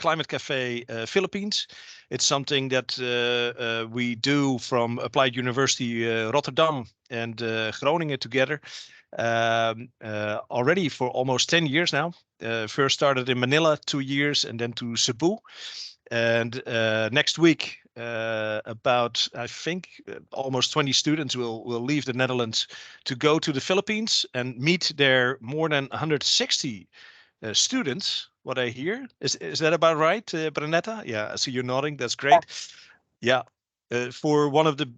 ClimateCafe Philippines. It's something that we do from Applied University Rotterdam and Groningen together already for almost 10 years now. First started in Manila 2 years and then to Cebu. And next week, about, I think, almost 20 students will leave the Netherlands to go to the Philippines and meet their more than 160 students, what I hear. Is that about right, Brunetta? Yeah, I see you nodding. That's great. Yeah, for one of the,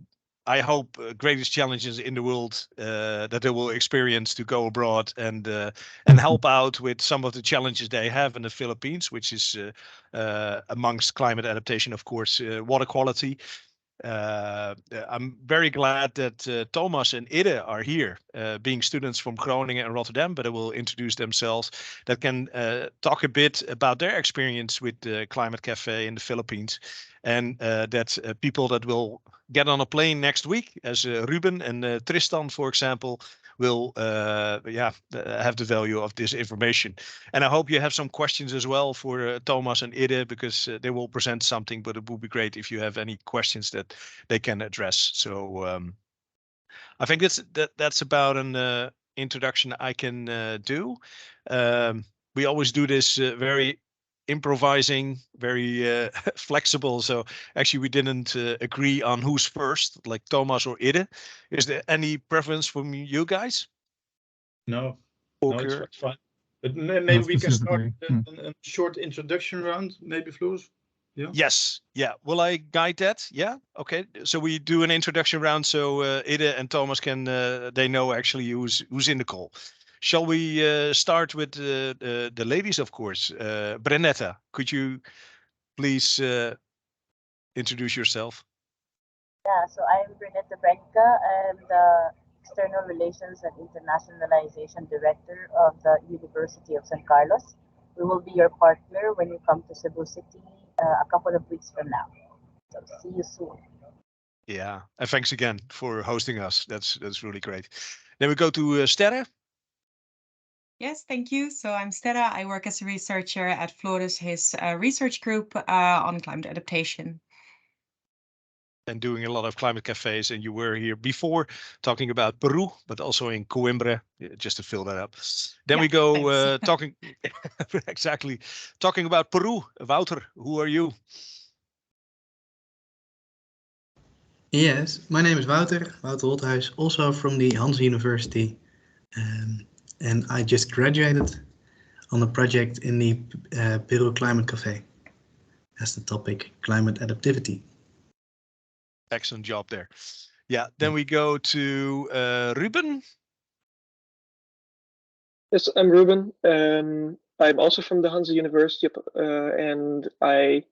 I hope, greatest challenges in the world that they will experience to go abroad and help out with some of the challenges they have in the Philippines, which is amongst climate adaptation, of course, water quality. I'm very glad that Thomas and Ide are here, being students from Groningen and Rotterdam, but they will introduce themselves, that can talk a bit about their experience with the ClimateCafe in the Philippines, and that people that will get on a plane next week, as Ruben and Tristan, for example, will have the value of this information. And I hope you have some questions as well for Thomas and Ide, because they will present something, but it would be great if you have any questions that they can address. So I think that's about an introduction I can do. We always do this very improvising, very flexible. So actually we didn't agree on who's first, like Thomas or Ide. Is there any preference from you guys? No, Okay. it's fine. But maybe we can start a short introduction round, maybe, Floris? Yeah. Yes. Yeah. Will I guide that? Yeah. Okay. So we do an introduction round, so Ide and Thomas can they know actually who's in the call. Shall we start with the ladies, of course? Brunetta, could you please introduce yourself? Yeah, so I'm Bernetta Brenka. I'm the External Relations and Internationalization Director of the University of San Carlos. We will be your partner when you come to Cebu City a couple of weeks from now. So see you soon. Yeah, and thanks again for hosting us. That's really great. Then we go to Sterre. Yes, thank you. So I'm Sterre. I work as a researcher at Floris, his research group on climate adaptation. And doing a lot of climate cafes, and you were here before talking about Peru, but also in Coimbra, just to fill that up. Then we go talking exactly talking about Peru. Wouter, who are you? Yes, my name is Wouter Holthuis, also from the Hanze University, and I just graduated on a project in the Peru Climate Cafe as the topic climate adaptivity. Excellent job there. Yeah, then we go to Ruben. Yes, I'm Ruben. I'm also from the Hanze University, and I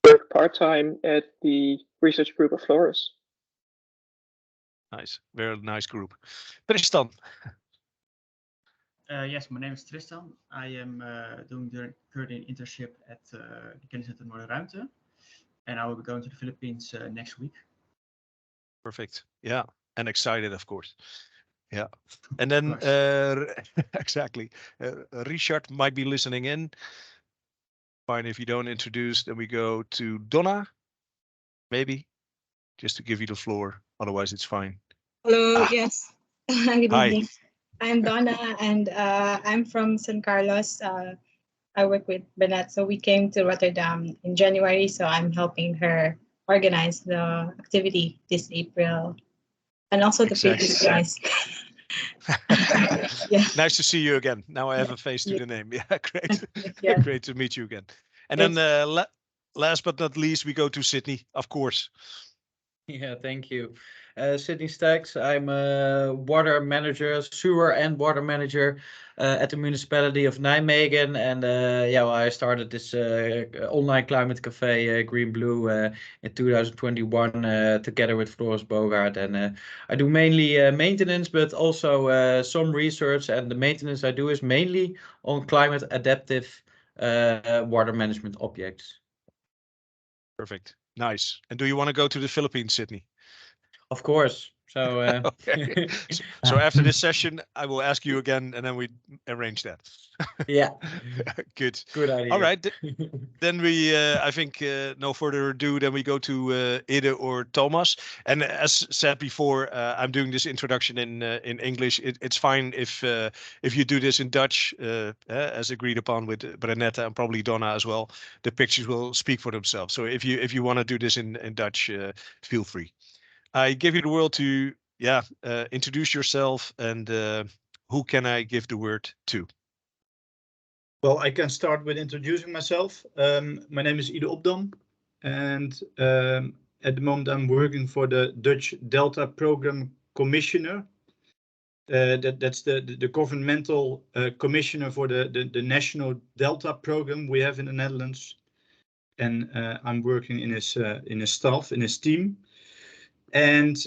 work part-time at the research group of Floris. Nice, very nice group. Tristan. Yes, my name is Tristan. I am doing currently an internship at the Kenniscentrum Noorderruimte, and I will be going to the Philippines next week. Perfect. Yeah, and excited, of course. Yeah, and then exactly, Richard might be listening in. Fine, if you don't introduce, then we go to Donna, maybe, just to give you the floor. Otherwise, it's fine. Hello. Yes. Good Hi. evening. I'm Donna, and I'm from San Carlos. I work with Bernat, so we came to Rotterdam in January. So I'm helping her organize the activity this April, and also the previous guys. Yeah. Nice to see you again. Now I have a face to the name. Yeah, great. Yeah. Great to meet you again. And then last but not least, we go to Sydney, of course. Yeah, thank you. Sydney Stacks. I'm a water manager, sewer and water manager at the municipality of Nijmegen. And I started this online climate cafe, GroenBlauw, in 2021 together with Floris Bogart. And I do mainly maintenance, but also some research. And the maintenance I do is mainly on climate adaptive water management objects. Perfect. Nice. And do you want to go to the Philippines, Sydney? Of course. So Okay. So after this session, I will ask you again, and then we arrange that. yeah, Good. good idea. All right. Then we, I think, no further ado, then we go to Ide or Thomas. And as said before, I'm doing this introduction in English. It's fine if you do this in Dutch, as agreed upon with Brunetta and probably Donna as well. The pictures will speak for themselves. So if you want to do this in Dutch, feel free. I give you the word to introduce yourself, and who can I give the word to? Well, I can start with introducing myself. My name is Ide Opdam, and at the moment I'm working for the Dutch Delta Program Commissioner. That's the governmental commissioner for the national Delta program we have in the Netherlands, and I'm working in his staff, in his team. And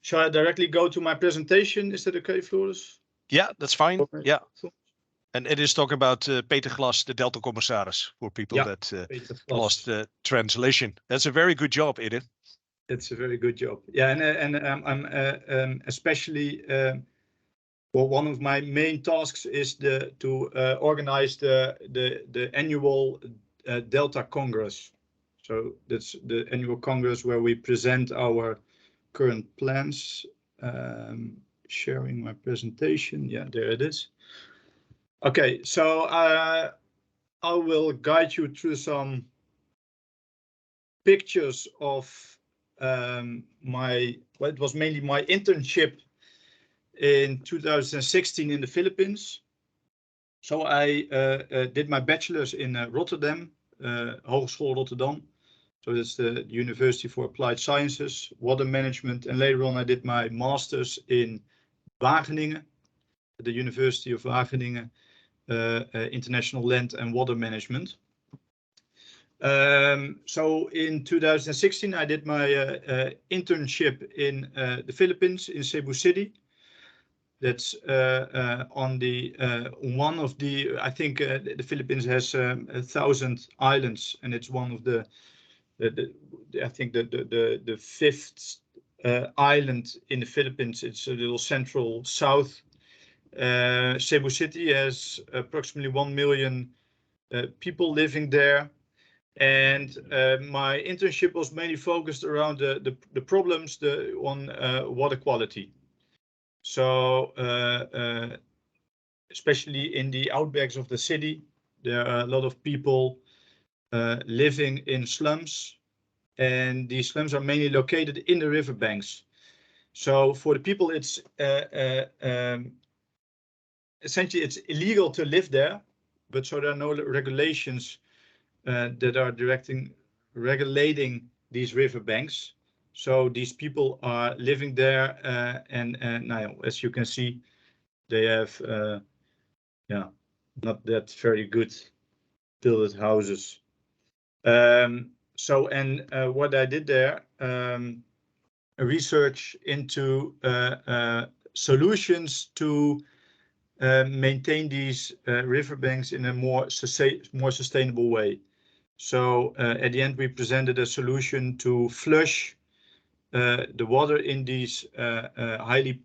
shall I directly go to my presentation? Is that okay, Floris? Yeah, that's fine. Okay. Yeah. And it is talking about Peter Glas, the Delta Commissaris, for people that lost the translation. That's a very good job, Ide. It's a very good job. Yeah, and I'm especially well, one of my main tasks is to organize the annual Delta Congress. So that's the annual Congress where we present our current plans. Sharing my presentation. Yeah, there it is. Okay, so I will guide you through some pictures of it was mainly my internship in 2016 in the Philippines. So I did my bachelor's in Rotterdam, Hogeschool Rotterdam. So that's the University for Applied Sciences, Water Management. And later on I did my master's in Wageningen, the University of Wageningen, International Land and Water Management. So in 2016, I did my internship in the Philippines, in Cebu City. That's on the one of the, I think the Philippines has 1,000 islands, and it's one of the I think the fifth island in the Philippines. It's a little central south. Cebu City has approximately 1 million people living there. And my internship was mainly focused around the problems on water quality. So especially in the outbacks of the city, there are a lot of people living in slums, and these slums are mainly located in the riverbanks. So for the people, it's essentially it's illegal to live there, but so there are no regulations that are regulating these riverbanks. So these people are living there, and now, as you can see, they have not that very good built houses. So what I did there, research into solutions to maintain these riverbanks in a more sustainable way. So at the end, we presented a solution to flush the water in these highly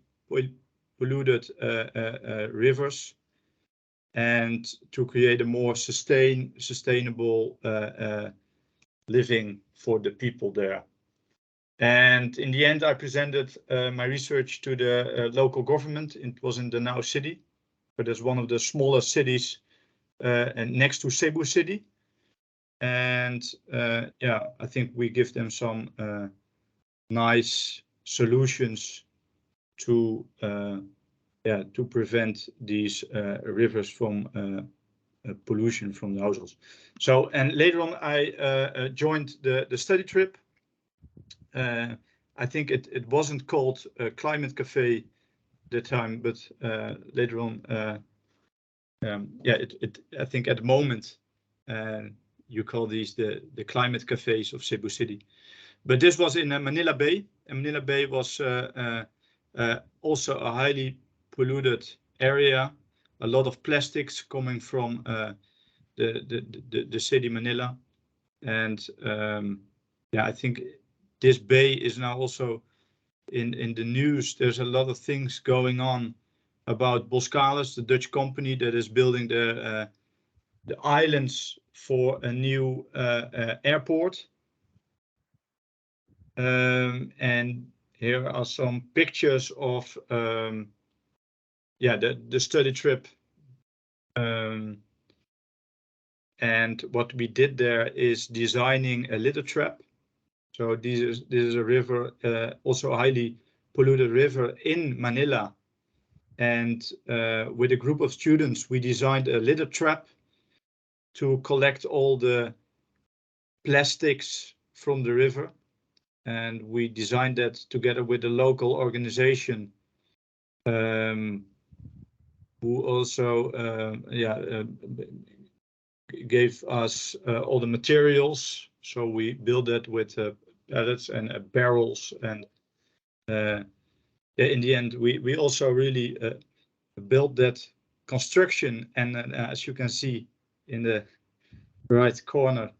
polluted rivers, and to create a more sustainable living for the people there. And in the end, I presented my research to the local government. It was in Danao City, but it's one of the smallest cities and next to Cebu City. And I think we give them some nice solutions to prevent these rivers from pollution from the households. So, and later on, I joined the study trip. I think it wasn't called ClimateCafe that time, but later on, I think at the moment you call these the climate cafes of Cebu City. But this was in Manila Bay, and Manila Bay was also a highly polluted area. A lot of plastics coming from the city Manila, and I think this bay is now also in the news, there's a lot of things going on about Boskalis, the Dutch company that is building the islands for a new airport. And here are some pictures of the study trip. And what we did there is designing a litter trap. So this is a river, also a highly polluted river in Manila. And with a group of students, we designed a litter trap to collect all the plastics from the river. And we designed that together with a local organization who also gave us all the materials. So we built that with pallets and barrels. And in the end, we also really built that construction. And as you can see in the right corner,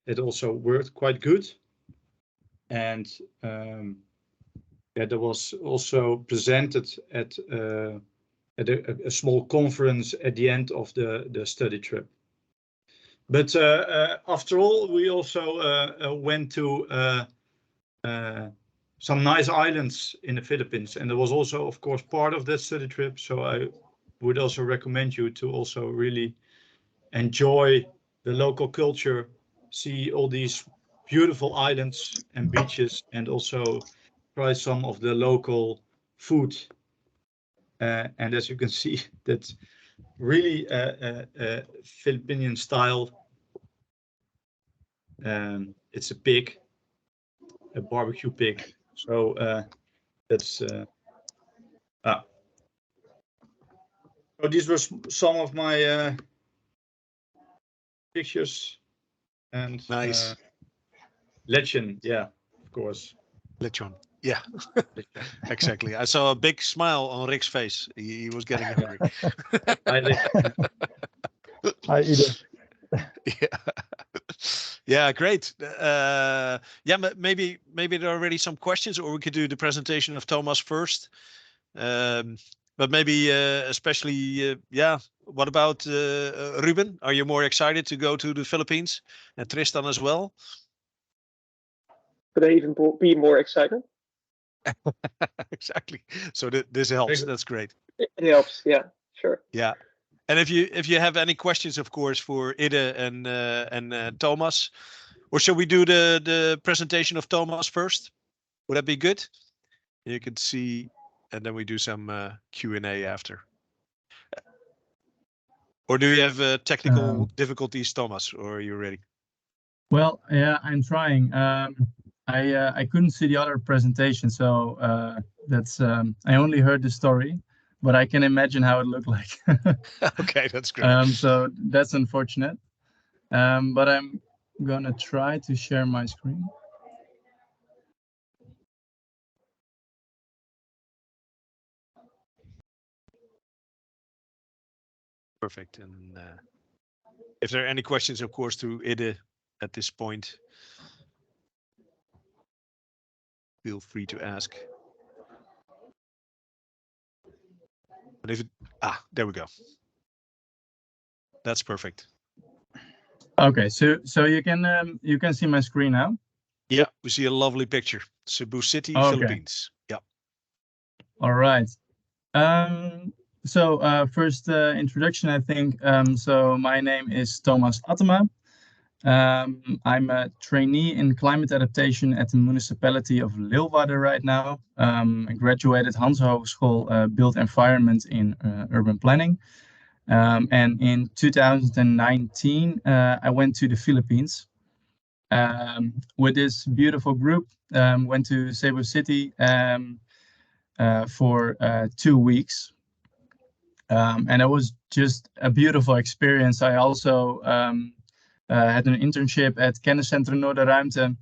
it also worked quite good. And that was also presented at a small conference at the end of the study trip. But after all, we also went to some nice islands in the Philippines, and it was also, of course, part of that study trip. So I would also recommend you to also really enjoy the local culture, see all these beautiful islands and beaches, and also try some of the local food. And as you can see, that's really Filipinian style. It's a pig, a barbecue pig. So that's so these were some of my pictures. And nice. Lechon, yeah, of course. Lechon, yeah. Exactly. I saw a big smile on Rick's face. He was getting hungry. Hi, Ida. Yeah. Yeah, great. Yeah, maybe there are already some questions, or we could do the presentation of Thomas first. But maybe especially, what about Ruben? Are you more excited to go to the Philippines, and Tristan as well? Could I even be more excited? Exactly. So this helps. That's great. It helps. Yeah, sure. Yeah. And if you have any questions, of course, for Ida and Thomas, or shall we do the presentation of Thomas first? Would that be good? You can see, and then we do some Q&A after. Or do you have technical difficulties, Thomas, or are you ready? Well, yeah, I'm trying. I couldn't see the other presentation, so that's I only heard the story, but I can imagine how it looked like. Okay, that's great. So that's unfortunate. But I'm gonna try to share my screen. Perfect. And if there are any questions, of course, to Ida at this point, feel free to ask. But if it, there we go. That's perfect. Okay, so you can see my screen now. Yeah, we see a lovely picture. Cebu City, okay. Philippines. Yeah. All right. So first introduction, I think. So my name is Thomas Attema. I'm a trainee in climate adaptation at the municipality of Leeuwarden right now. I graduated Hans Hogeschool Built Environment in Urban Planning. And in 2019, I went to the Philippines with this beautiful group. Went to Cebu City for 2 weeks. And it was just a beautiful experience. I also had an internship at Kenniscentrum Noorderruimte.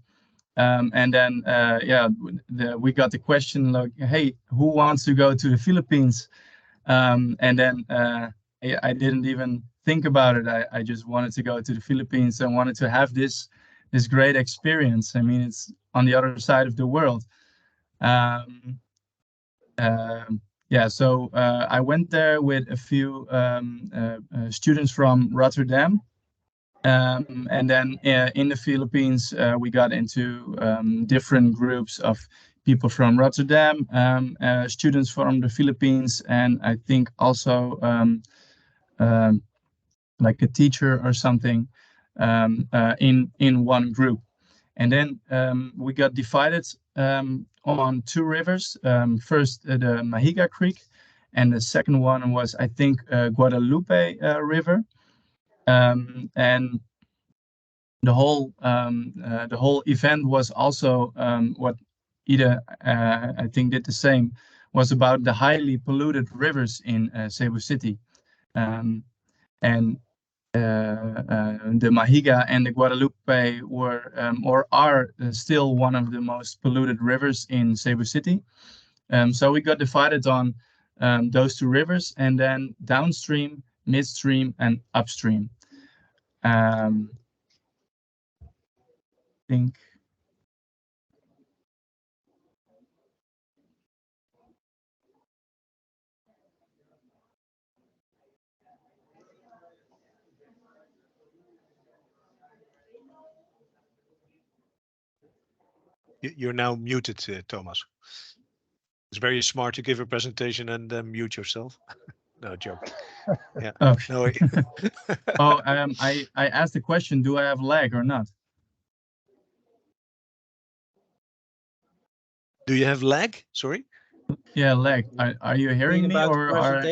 And then, we got the question like, hey, who wants to go to the Philippines? And then I didn't even think about it. I just wanted to go to the Philippines and wanted to have this great experience. I mean, it's on the other side of the world. Yeah, so I went there with a few students from Rotterdam. And then in the Philippines, we got into different groups of people from Rotterdam, students from the Philippines, and I think also like a teacher or something in one group. And then we got divided on two rivers. First, the Mahiga Creek, and the second one was, I think, Guadalupe River. And the whole event was also what Ida, I think, did the same, was about the highly polluted rivers in Cebu City. And the Mahiga and the Guadalupe were or are still one of the most polluted rivers in Cebu City. So we got divided on those two rivers, and then downstream, midstream, and upstream. Think You're now muted, Thomas. It's very smart to give a presentation and then mute yourself. No joke. Yeah. okay. No. Oh, I asked the question, do I have lag or not? Do you have lag? Sorry. Yeah, lag. Are you hearing me, or are?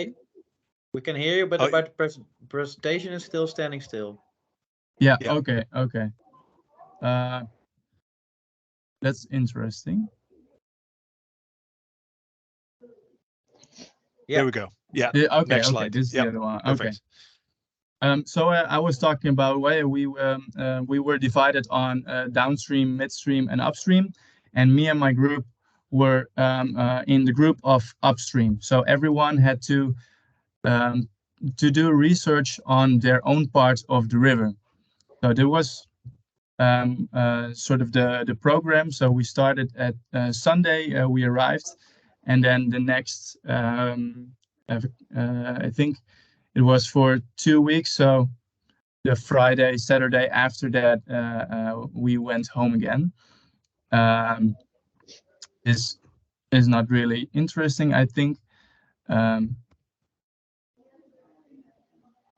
We can hear you, but about the presentation is still standing still. Yeah. Okay. Okay. That's interesting. Yeah. There we go. Yeah. Okay. Next Okay. slide. This is the other one. Perfect. Okay. So I was talking about where we were divided on downstream, midstream, and upstream, and me and my group were in the group of upstream. So everyone had to do research on their own part of the river. So there was sort of the program. So we started at Sunday. We arrived, and then the next I think it was for 2 weeks. So the Friday, Saturday after that, we went home again. This is not really interesting, I think.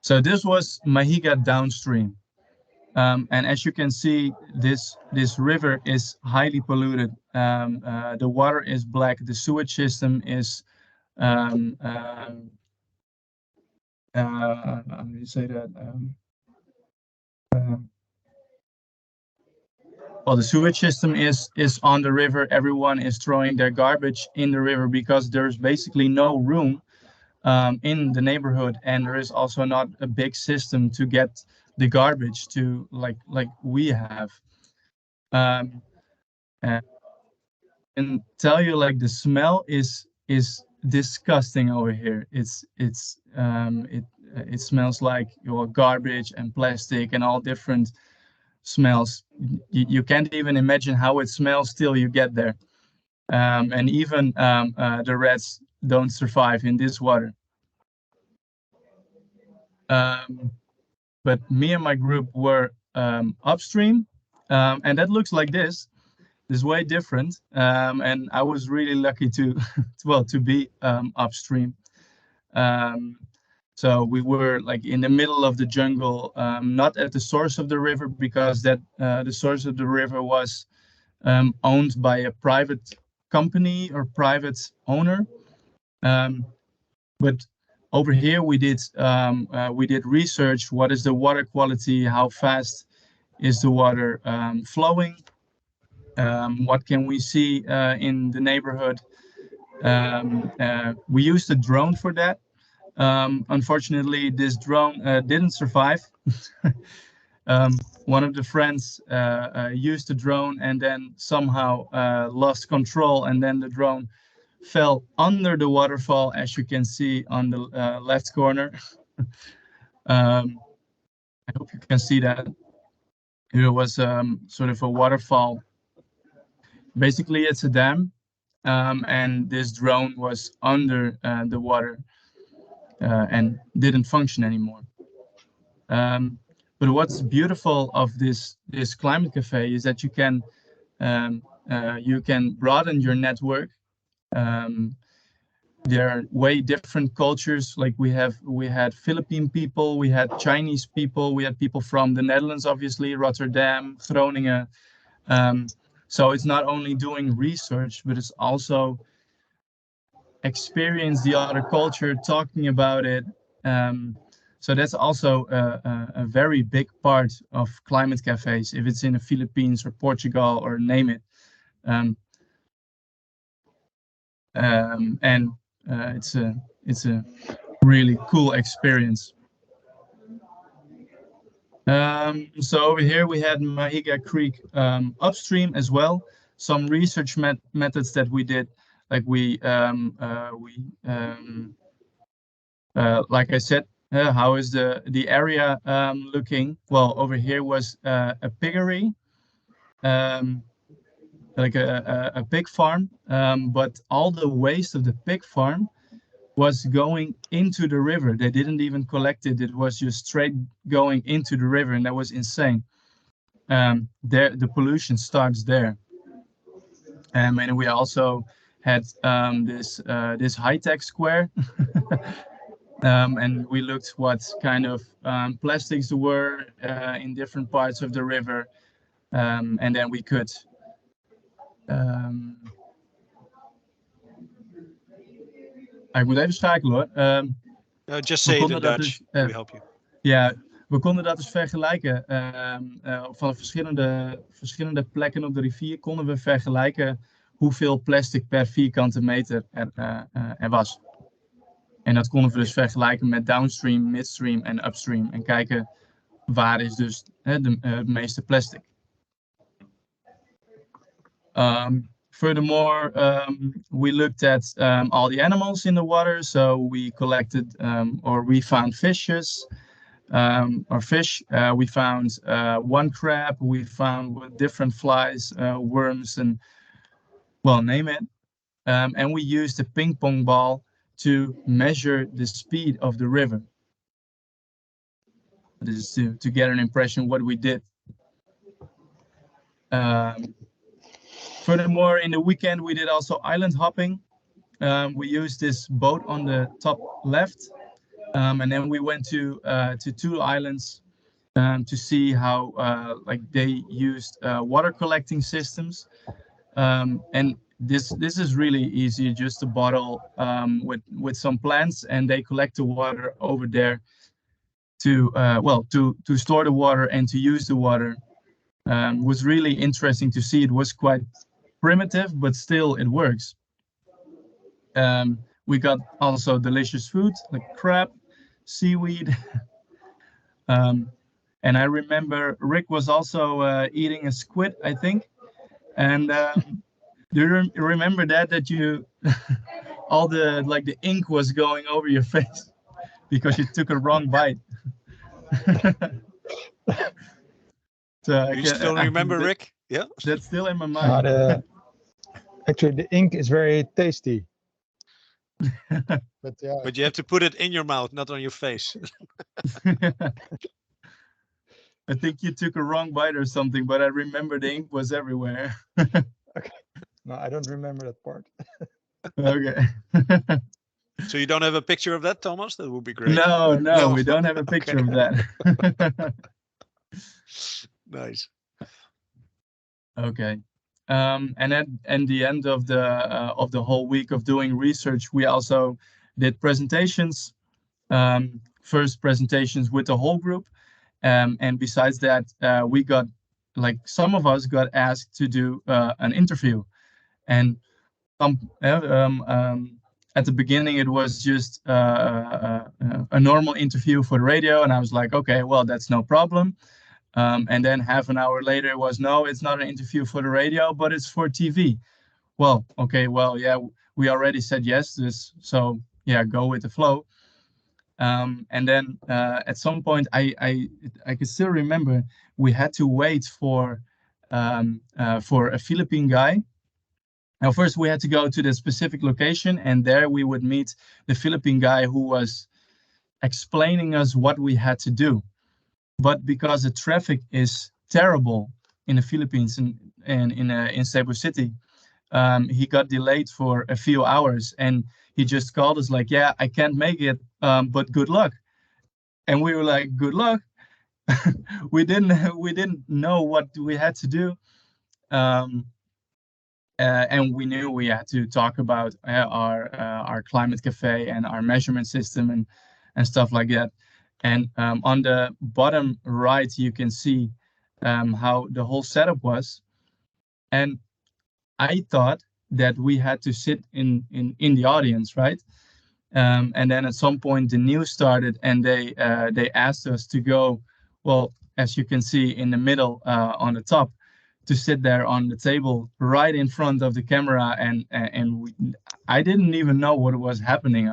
So this was Mahiga downstream. And as you can see, this river is highly polluted. The water is black. The sewage system is how do you say that? Well, the sewage system is on the river. Everyone is throwing their garbage in the river because there's basically no room in the neighborhood, and there is also not a big system to get the garbage to like we have. And tell you, like, the smell is disgusting over here. It smells like your garbage and plastic and all different smells. You can't even imagine how it smells till you get there. And even the rats don't survive in this water. But me and my group were upstream, and that looks like this. Is way different, and I was really lucky to to be upstream. So we were like in the middle of the jungle, not at the source of the river, because that the source of the river was owned by a private company or private owner. But over here we did research. What is the water quality? How fast is the water flowing? What can we see in the neighborhood? We used a drone for that. Unfortunately, this drone didn't survive. One of the friends used the drone and then somehow lost control, and then the drone fell under the waterfall, as you can see on the left corner. I hope you can see that. It was sort of a waterfall. Basically, it's a dam, and this drone was under the water and didn't function anymore. But what's beautiful of this climate cafe is that you can broaden your network. There are way different cultures. Like we had Philippine people, we had Chinese people, we had people from the Netherlands, obviously, Rotterdam, Groningen. So it's not only doing research, but it's also experience the other culture, talking about it. So that's also a very big part of climate cafes, if it's in the Philippines or Portugal or name it. And it's a really cool experience. So over here we had Mahiga Creek upstream as well. Some research methods that we did, like like I said, how is the area looking? Well, over here was a piggery, like a pig farm, but all the waste of the pig farm was going into the river. They didn't even collect it. It was just straight going into the river, and that was insane. There, the pollution starts there. And we also had this high-tech square. And we looked what kind of plastics there were in different parts of the river. And then we could ik moet even schakelen hoor. Just say it in Dutch. We help you. Ja, we konden dat dus vergelijken. Van verschillende plekken op de rivier konden we vergelijken hoeveel plastic per vierkante meter er was. En dat konden we dus vergelijken met downstream, midstream en upstream. En kijken waar is dus het meeste plastic. Furthermore, we looked at all the animals in the water. So we collected or we found fishes or fish. We found one crab. We found different flies, worms, and well, name it. And we used a ping pong ball to measure the speed of the river. This is to get an impression what we did. Furthermore, in the weekend, we did also island hopping. We used this boat on the top left, and then we went to 2 islands to see how like they used water collecting systems. And this is really easy, just a bottle with some plants, and they collect the water over there to store the water and to use the water. Was really interesting to see. It was quite primitive, but still it works. We got also delicious food like crab, seaweed. And I remember Rick was also eating a squid, I think. And do you remember that you all the ink was going over your face because you took a wrong bite? So you still remember Rick? Yeah, that's still in my mind. Actually, the ink is very tasty. But yeah. But you have to put it in your mouth, not on your face. I think you took a wrong bite or something, but I remember the ink was everywhere. Okay. No, I don't remember that part. Okay. So you don't have a picture of that, Thomas? That would be great. No, we don't have a picture of that. Nice. Okay. And at the end of the whole week of doing research, we also did presentations. First presentations with the whole group, and besides that, we got some of us got asked to do an interview, and at the beginning it was just a normal interview for the radio, and I was like, okay, well, that's no problem. And then half an hour later was, no, it's not an interview for the radio, but it's for TV. Well, okay, well, yeah, we already said yes to this, so yeah, go with the flow. And then at some point, I can still remember we had to wait for a Philippine guy Now, first we had to go to the specific location, and there we would meet the Philippine guy who was explaining us what we had to do. But because the traffic is terrible in the Philippines and in Cebu City, he got delayed for a few hours, and he just called us like, yeah, I can't make it, but good luck. And we were like, good luck. we didn't know what we had to do. And we knew we had to talk about our climate cafe and our measurement system and stuff like that. And on the bottom right, you can see how the whole setup was. And I thought that we had to sit in the audience, right? And then at some point the news started, and they asked us to go, well, as you can see in the middle on the top, to sit there on the table right in front of the camera, and I didn't even know what was happening.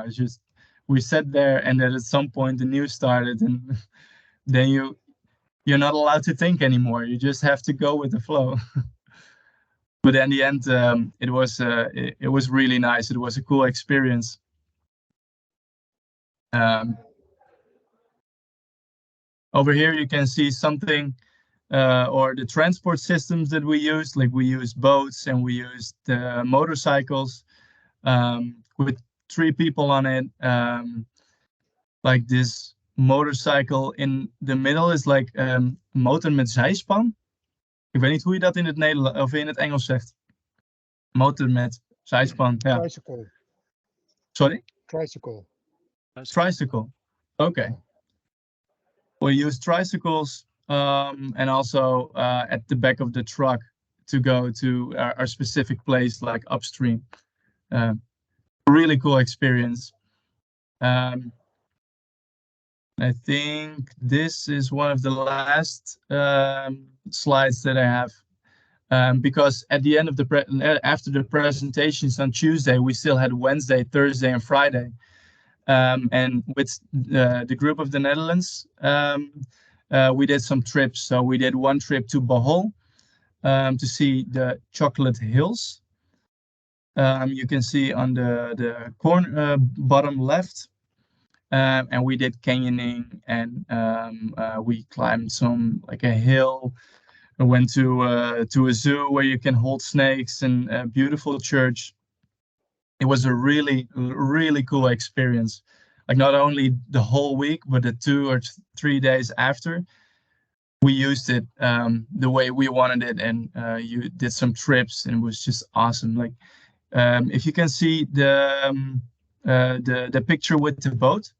We sat there, and then at some point the news started, and then you're not allowed to think anymore. You just have to go with the flow. But in the end, it was really nice. It was a cool experience. Over here you can see something, or the transport systems that we used. Like we used boats and we used motorcycles with 3 people on it. Like this motorcycle in the middle is like motor met zijspan. Ik weet niet hoe je dat in het Nederlands of in het Engels zegt. Motor met zijspan. Ja. Tricycle. Sorry? Tricycle. Tricycle. Okay. We use tricycles and also at the back of the truck to go to our specific place, like upstream. Really cool experience. I think this is one of the last slides that I have, because at the end of after the presentations on Tuesday, we still had Wednesday, Thursday, and Friday. And with the group of the Netherlands, we did some trips. So we did one trip to Bohol to see the chocolate hills. You can see on the corner bottom left. And we did canyoning, and we climbed like a hill. I went to a zoo where you can hold snakes, and a beautiful church. It was a really, really cool experience. Like not only the whole week, but the 2 or 3 days after, we used it the way we wanted it, and you did some trips, and it was just awesome. Like if you can see the picture with the boat,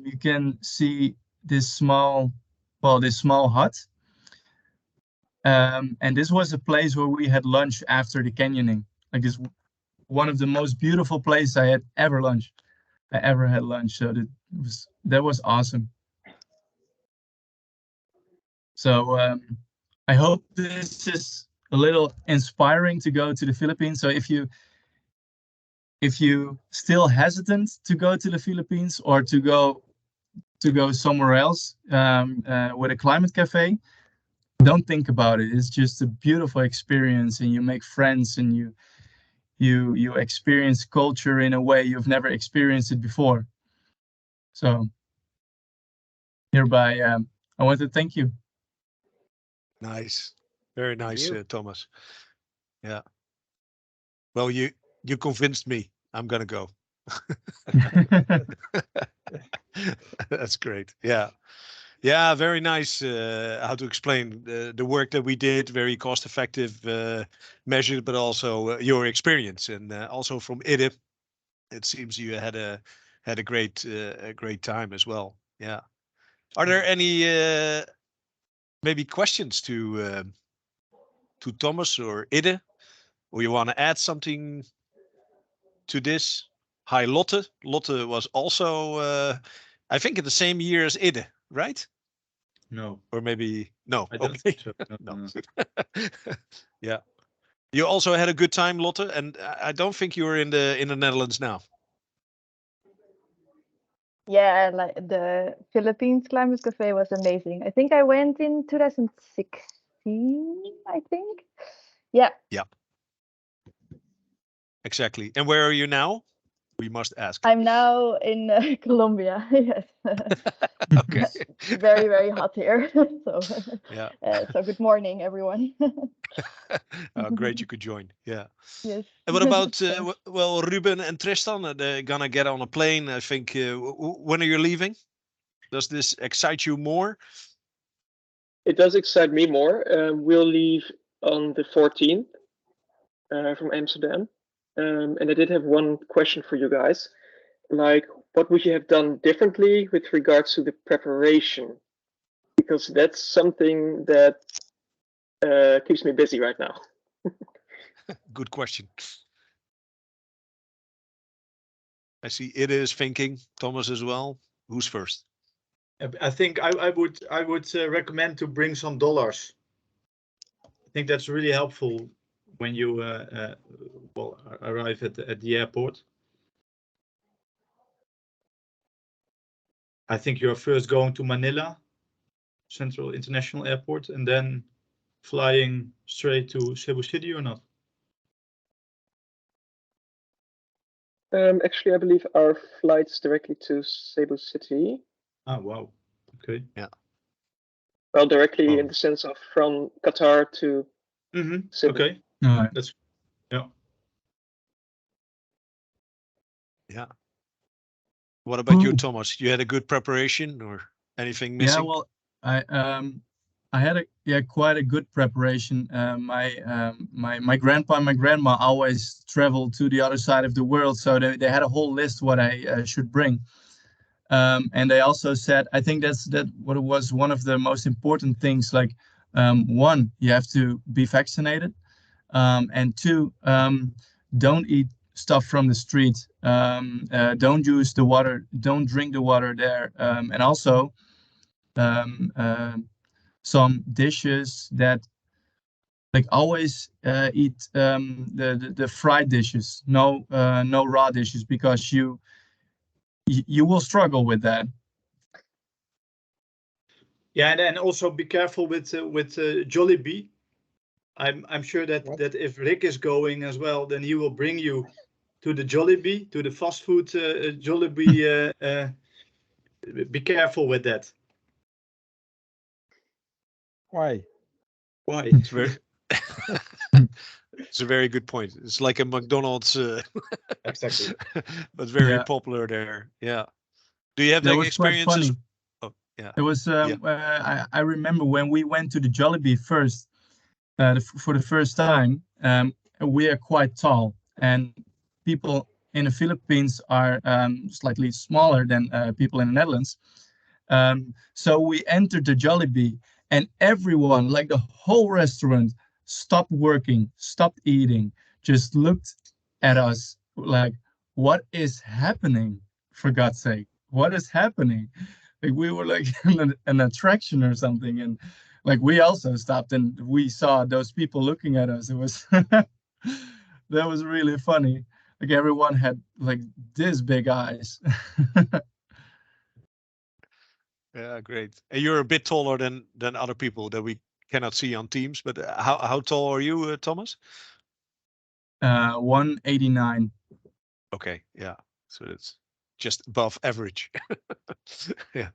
you can see this small hut. And this was a place where we had lunch after the canyoning. Like this, one of the most beautiful places I ever had lunch. So that was awesome. So I hope this is a little inspiring to go to the Philippines. So if you still hesitant to go to the Philippines or to go somewhere else with a climate cafe, don't think about it. It's just a beautiful experience, and you make friends, and you experience culture in a way you've never experienced it before. So hereby, I want to thank you. Nice, very nice, Thomas. Yeah. Well, you convinced me. I'm gonna go. That's great. Yeah. Yeah, very nice. How to explain the work that we did, very cost effective measures, but also your experience, and also from IDE, it seems you had a great time as well. Yeah. Are there any maybe questions to Thomas or IDE, or you want to add something to this? Hi, Lotte. Lotte was also, I think, in the same year as IDE, right? No. Or maybe no. I don't Okay. think so. No. Yeah. You also had a good time, Lotte, and I don't think you were in the Netherlands now. Yeah, like the Philippines Climate Cafe was amazing. I think I went in 2016, I think. Yeah. Yeah. Exactly. And where are you now? We must ask. I'm now in Colombia. Yes. Okay. Very, very hot here. So, Yeah. so good morning, everyone. Great you could join. Yeah. Yes. And what about, Thanks. well, Ruben and Tristan, they're gonna get on a plane, I think. When are you leaving? Does this excite you more? It does excite me more. We'll leave on the 14th from Amsterdam. And I did have one question for you guys. Like, what would you have done differently with regards to the preparation? Because that's something that keeps me busy right now. Good question. I see it is thinking, Thomas as well. Who's first? I think I would recommend to bring some dollars. I think that's really helpful when you well, arrive at the airport. I think you're first going to Manila, Central International Airport, and then flying straight to Cebu City or not? Actually, I believe our flight's directly to Cebu City. Oh, wow. Okay. Yeah. Well, directly in the sense of from Qatar to Cebu. Okay. All right. That's, yeah. Yeah. What about you, Thomas? You had a good preparation or anything missing? Yeah, well, I had quite a good preparation. My grandpa and my grandma always traveled to the other side of the world, so they had a whole list what I should bring. And they also said, I think that what was one of the most important things. Like, one, you have to be vaccinated, and two, don't eat stuff from the street. Don't use the water. Don't drink the water there. And also, some dishes that, like, always eat the fried dishes. No raw dishes, because you will struggle with that. Yeah, and also be careful with Jollibee. I'm sure that if Rick is going as well, then he will bring you to the Jollibee, to the fast food Jollibee. Be careful with that. Why? Why? It's very it's a very good point. It's like a McDonald's, Exactly. but very Yeah. popular there. Yeah. Do you have That that was quite experiences? funny. Oh, yeah. It was I remember when we went to the Jollibee first, for the first time. We are quite tall, and people in the Philippines are slightly smaller than people in the Netherlands. So we entered the Jollibee, and everyone, like the whole restaurant, stopped working, stopped eating, just looked at us like, what is happening? For God's sake, what is happening? Like, we were like an attraction or something, and like we also stopped and we saw those people looking at us. It was that was really funny. Like, everyone had like this big eyes. Yeah, great. And you're a bit taller than other people that we cannot see on Teams. But how tall are you, Thomas? 189. Okay, yeah. So that's just above average. Yeah.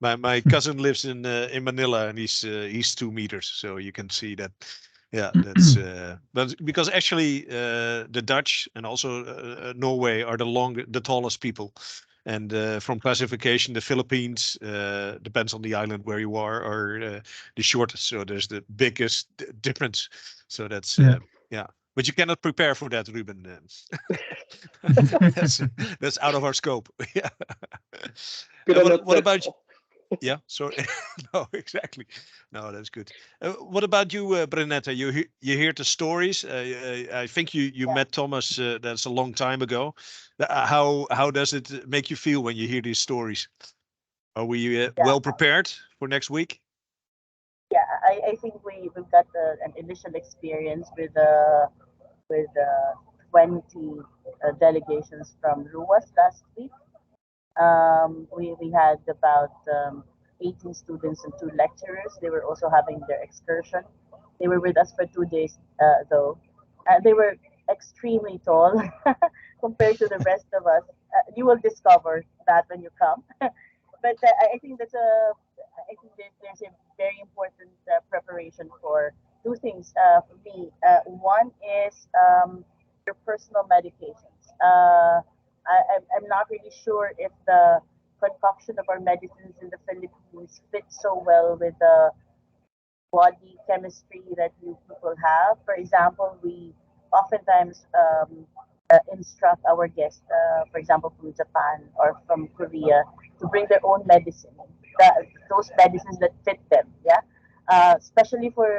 My cousin lives in Manila, and he's 2 meters, so you can see that. Yeah, that's but because actually the Dutch and also Norway are the tallest people. And from classification, the Philippines, depends on the island where you are the shortest. So there's the biggest difference. So that's yeah. But you cannot prepare for that, Ruben. That's out of our scope. Yeah. What about you? Yeah, so no, exactly. No, that's good. What about you, Brunetta? You hear the stories. I think you met Thomas. That's a long time ago. How does it make you feel when you hear these stories? Are we well prepared for next week? Yeah, I think we've got an initial experience with 20 delegations from RUAS last week. We had about 18 students and 2 lecturers. They were also having their excursion. They were with us for 2 days, though. They were extremely tall compared to the rest of us. You will discover that when you come. But I think I think there's a very important preparation for two things for me. One is your personal medications. I'm not really sure if the concoction of our medicines in the Philippines fits so well with the body chemistry that you people have. For example, we oftentimes instruct our guests, for example, from Japan or from Korea, to bring their own medicine, those medicines that fit them. Yeah, especially for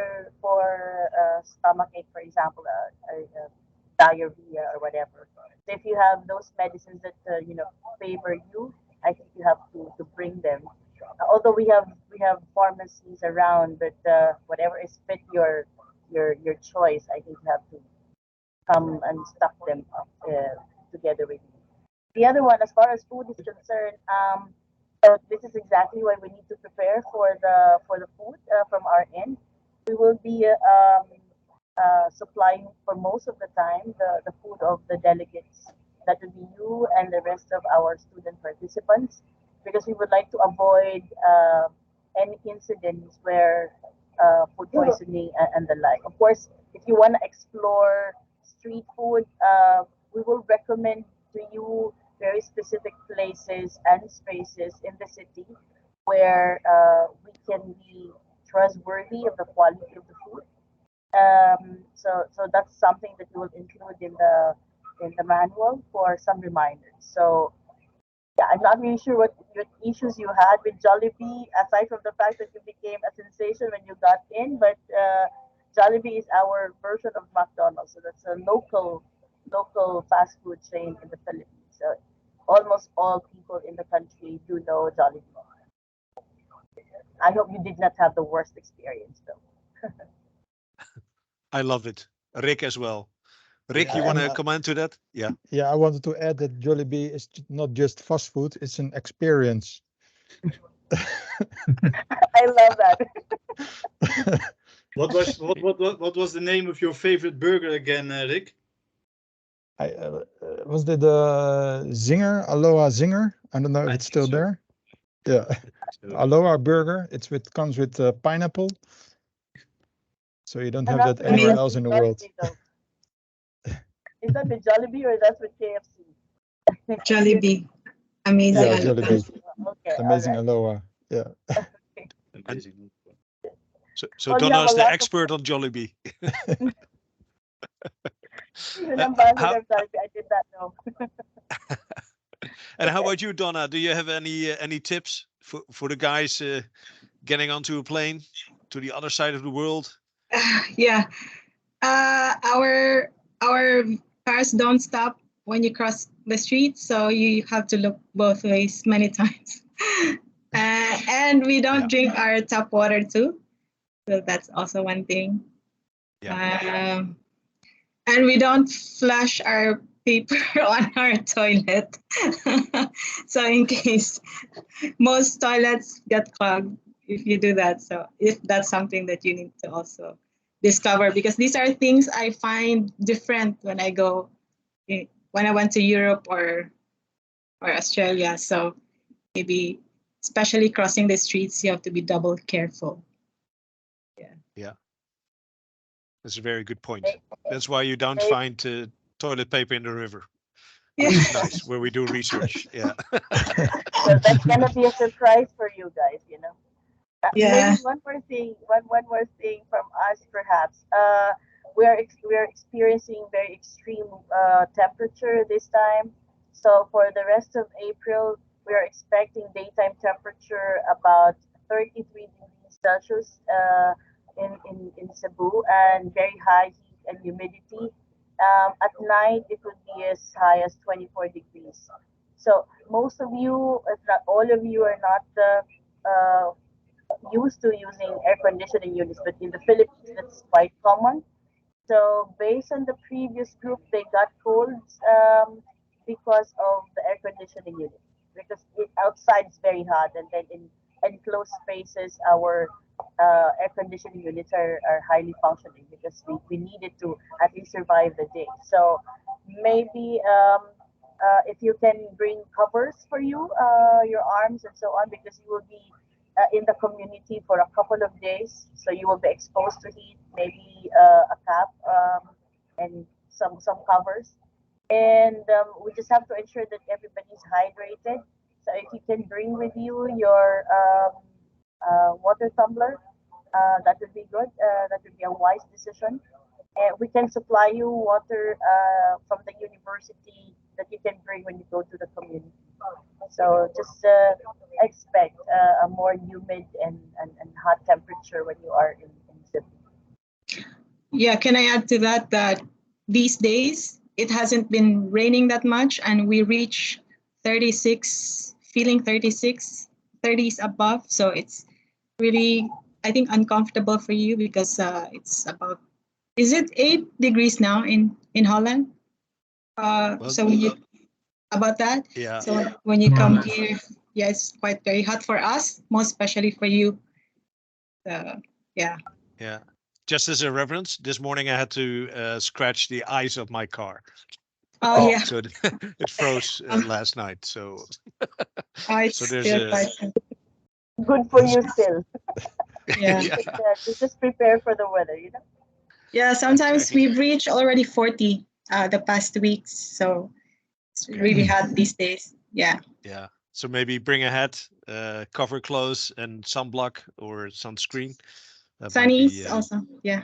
stomachache, for example, diarrhea or whatever. So if you have those medicines that favor you, I think you have to bring them. Although we have pharmacies around, but whatever is fit your choice, I think you have to come and stock them up together with you. The other one, as far as food is concerned, so this is exactly why we need to prepare for the food from our end. We will be supplying for most of the time the food of the delegates. That would be you and the rest of our student participants, because we would like to avoid any incidents where food poisoning and the like. Of course, if you want to explore street food, we will recommend to you very specific places and spaces in the city where we can be trustworthy of the quality of the food. So that's something that we will include in the manual for some reminders. So yeah, I'm not really sure what issues you had with Jollibee, aside from the fact that you became a sensation when you got in. But Jollibee is our version of McDonald's, so that's a local fast food chain in the Philippines. So almost all people in the country do know Jollibee. I hope you did not have the worst experience though. I love it. Rick as well. Rick, you want to comment to that? Yeah. Yeah, I wanted to add that Jollibee is not just fast food; it's an experience. I love that. What was the name of your favorite burger again, Rick? Was it the Zinger, Aloha Zinger? I don't know if it's still there. Yeah, Aloha burger. Comes with pineapple, so you don't have that anywhere else in the world. Is that with Jollibee or that's with KFC? Jollibee. Amazing. Yeah, Jollibee. Okay, Amazing all right. Aloha. Yeah. Amazing. So Donna is the expert on Jollibee. She's an ambassador of Jollibee. I did not know. And how about you, Donna? Do you have any tips for the guys getting onto a plane to the other side of the world? Yeah. Our cars don't stop when you cross the street, so you have to look both ways many times. And we don't drink our tap water too, so that's also one thing. Yeah. And we don't flush our paper on our toilet. So in case most toilets get clogged if you do that. So if that's something that you need to also discover, because these are things I find different when I went to Europe or Australia. So maybe especially crossing the streets, you have to be double careful. Yeah. That's a very good point. That's why you don't find toilet paper in the river. Which is nice, where we do research. Yeah. So that's gonna be a surprise for you guys, Yeah. Maybe one more thing from us, perhaps. We are experiencing very extreme temperature this time. So for the rest of April, we are expecting daytime temperature about 33 degrees Celsius in Cebu, and very high heat and humidity. At night, it would be as high as 24 degrees. So most of you, if not all of you, are not used to using air conditioning units, but in the Philippines, that's quite common. So based on the previous group, they got colds because of the air conditioning unit. Because outside is very hot, and then in enclosed spaces, our air conditioning units are highly functioning because we need it to at least survive the day. So maybe if you can bring covers for you, your arms and so on, because you will be in the community for a couple of days, so you will be exposed to heat. Maybe a cap and some covers, and we just have to ensure that everybody's hydrated. So if you can bring with you your water tumbler, that would be good. That would be a wise decision. And we can supply you water from the university that you can bring when you go to the community. So just expect a more humid and hot temperature when you are in Cebu. Yeah, can I add to that that these days it hasn't been raining that much and we reach 36, feeling 36, 30s above. So it's really, I think, uncomfortable for you because it's about, is it 8 degrees now in Holland? Well, So when you, about that? yeah. So when you More or come less. here, yeah, it's quite very hot for us, most especially for you. Yeah. Yeah. Just as a reference, this morning I had to scratch the eyes of my car. Oh, yeah. So it froze last night. So, It's so there's still a quite, Good for you still. yeah. Just prepare for the weather, you know. Yeah, sometimes Exactly. we've reached already 40 the past weeks. So it's really hot these days. Yeah. Yeah. So maybe bring a hat, cover clothes, and sunblock or sunscreen. That might be, Sunnies also. Yeah.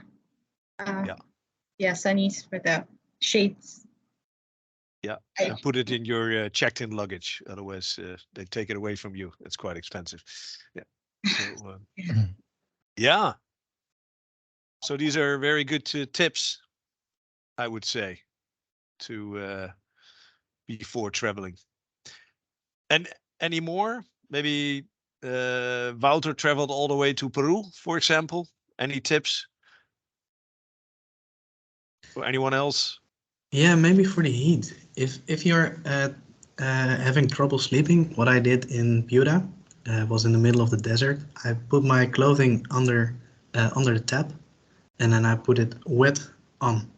yeah. Yeah, sunnies for the shades. Yeah, and put it in your checked-in luggage. Otherwise, they take it away from you. It's quite expensive. Yeah. So, yeah. So these are very good tips, I would say, to before traveling. And any more? Maybe Wouter traveled all the way to Peru, for example. Any tips? Or anyone else? Yeah, maybe for the heat. If you're having trouble sleeping, what I did in Piura was in the middle of the desert. I put my clothing under the tap, and then I put it wet on,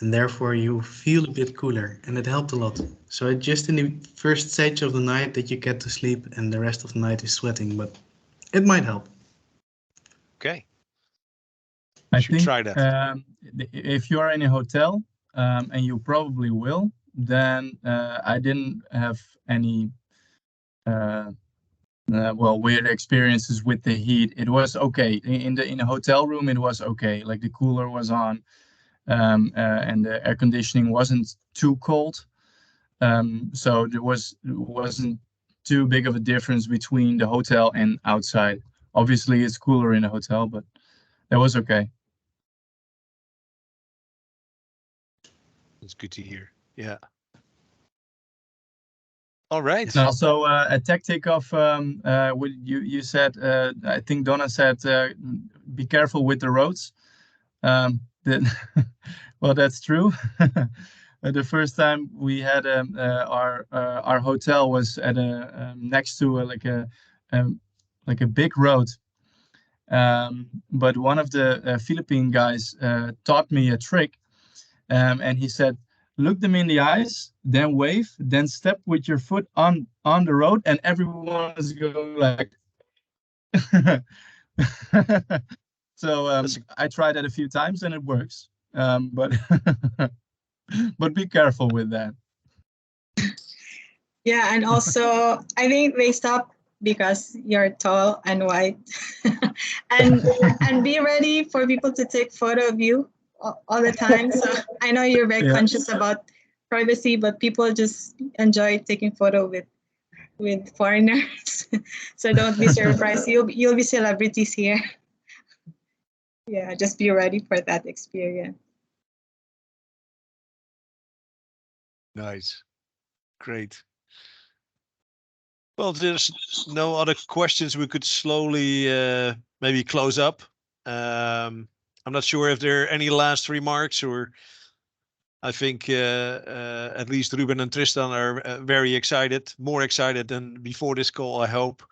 and therefore you feel a bit cooler, and it helped a lot. So it's just in the first stage of the night that you get to sleep, and the rest of the night is sweating, but it might help. Okay. I Should think try that. if you are in a hotel, and you probably will, then I didn't have any well, weird experiences with the heat. It was okay in a hotel room. It was okay. Like the cooler was on, and the air conditioning wasn't too cold. So there wasn't too big of a difference between the hotel and outside. Obviously, it's cooler in a hotel, but that was okay. It's good to hear. Yeah. All right. And also a tactic of what you said. I think Donna said, be careful with the roads. That, well, that's true. The first time we had our hotel was at a next to like a big road. But one of the Philippine guys taught me a trick, and he said, look them in the eyes, then wave, then step with your foot on the road, and everyone is going like. So I tried that a few times and it works, but but be careful with that. Yeah, and also I think they stop because you're tall and white, and be ready for people to take photo of you all the time. So I know you're very conscious about privacy, but people just enjoy taking photo with foreigners. So don't be surprised. You'll be celebrities here. Yeah, just be ready for that experience. Nice. Great. Well, if there's no other questions, we could slowly maybe close up. I'm not sure if there are any last remarks, or I think at least Ruben and Tristan are very excited, more excited than before this call, I hope.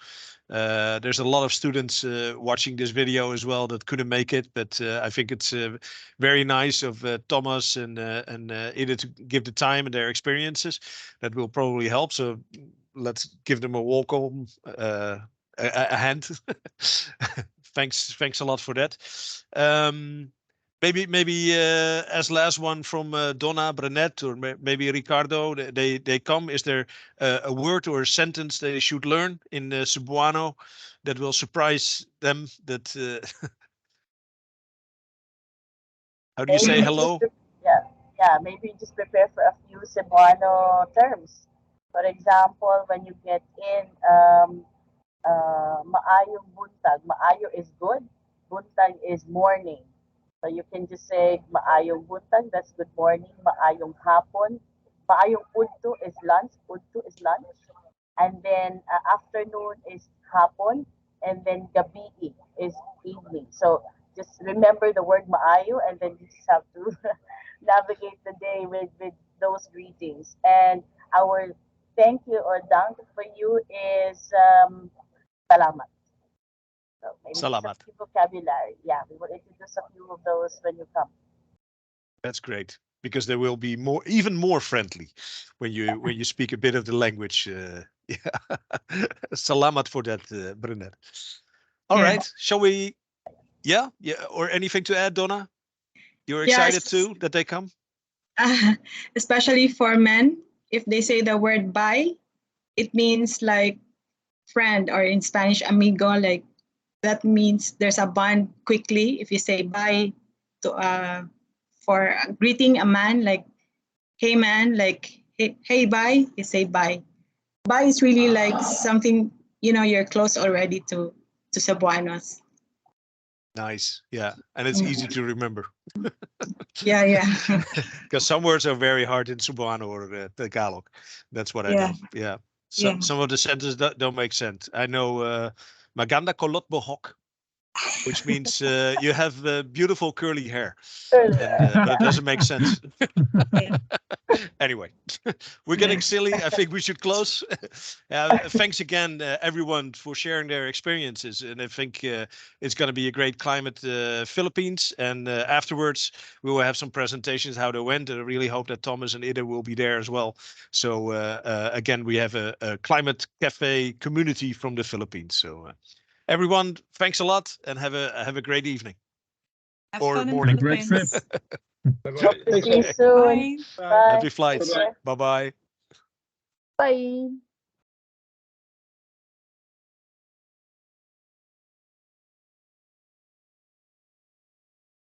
There's a lot of students watching this video as well that couldn't make it, but I think it's very nice of Thomas and Ida to give the time and their experiences. That will probably help. So let's give them a welcome, a hand. Thanks a lot for that. Maybe as last one from Donna, Brenet, or maybe Ricardo, they come. Is there a word or a sentence they should learn in Cebuano that will surprise them? That how do you say hello? Yeah, maybe just prepare for a few Cebuano terms. For example, when you get in, maayong buntag. Maayo is good. Buntag is morning. So you can just say maayong buntag, that's good morning. Maayong hapon. Maayong udto is lunch. Udto is lunch. And then afternoon is hapon. And then gabi is evening. So just remember the word maayo, and then you just have to navigate the day with those greetings. And our thank you or dank for you is salamat. So maybe Salamat. just a few vocabulary. Yeah, we will introduce a few of those when you come. That's great, because they will be even more friendly when you speak a bit of the language. Yeah, salamat for that, Brenet. All right, shall we? Yeah, or anything to add, Donna? You're excited too that they come? Especially for men, if they say the word bye, it means like friend, or in Spanish, amigo, like that means there's a bond quickly. If you say bye to for greeting a man, like hey man, like hey bye, you say bye. Bye is really like something, you're close already to Cebuanos. Nice, yeah, and it's easy to remember. Yeah. Because some words are very hard in Cebuano or Tagalog. That's what I know. Yeah. Some of the sentences don't make sense. I know maganda kolot bohok, which means you have beautiful curly hair, but it doesn't make sense. Anyway, we're getting silly. I think we should close. Thanks again, everyone, for sharing their experiences. And I think it's going to be a great Climate Philippines. And afterwards, we will have some presentations how they went. And I really hope that Thomas and Ida will be there as well. So again, we have a Climate Cafe community from the Philippines. So everyone, thanks a lot, and have a great evening. Or morning. Have a great trip. Bye-bye. See you soon. Bye. Bye. Happy flights. Bye-bye. Bye.